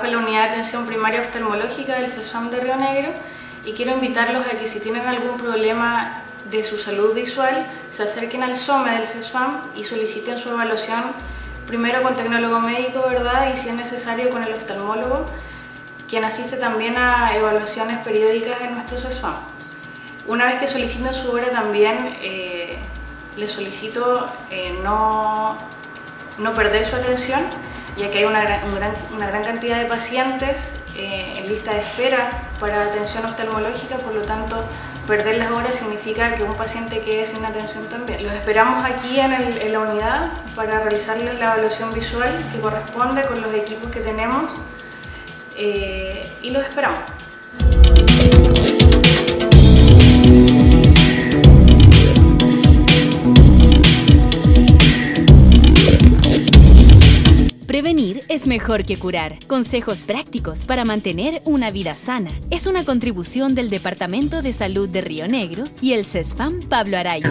en la unidad de atención primaria oftalmológica del CESFAM de Río Negro y quiero invitarlos a que si tienen algún problema de su salud visual se acerquen al SOME del CESFAM y soliciten su evaluación primero con tecnólogo médico, ¿verdad? Y si es necesario con el oftalmólogo, quien asiste también a evaluaciones periódicas en nuestro CESFAM. Una vez que soliciten su hora también les solicito no perder su atención, ya que hay una gran cantidad de pacientes en lista de espera para atención oftalmológica, por lo tanto perder las horas significa que un paciente quede sin atención también. Los esperamos aquí en la unidad para realizarles la evaluación visual que corresponde con los equipos que tenemos y los esperamos. Prevenir es mejor que curar. Consejos prácticos para mantener una vida sana. Es una contribución del Departamento de Salud de Río Negro y el CESFAM Pablo Araya.